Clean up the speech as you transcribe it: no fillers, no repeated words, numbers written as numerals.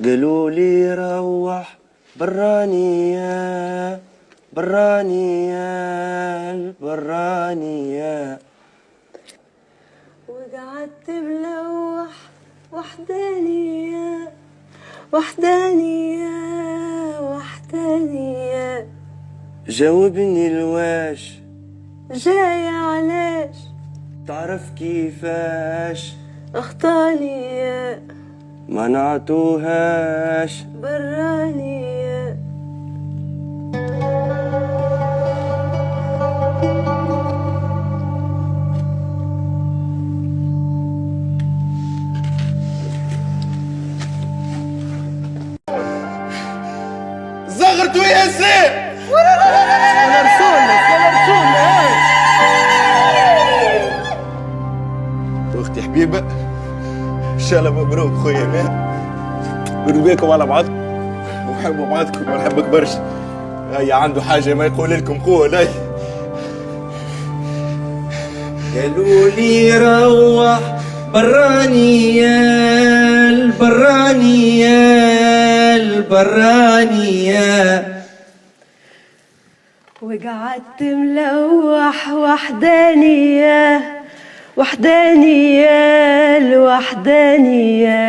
قالوا لي روح برانية برانية البرانية، وقعدت ملوح وحدانية وحدانية وحدانية. جاوبني الواش جاي علاش؟ تعرف كيفاش اختانية ما نعطوهاش برانية. زغرتوا يا سيف ولا رسولنا اختي حبيبه ان شاء الله مبروك خويا مان، ونبيكم على بعضكم وحبوا بعضكم ونحبك برشا. هيا عنده حاجه ما يقول لكم قول. هيا قالوا لي روح برانية البرانية البرانية، وقعدت ملوح وحدانية وحدانية الوحدانية.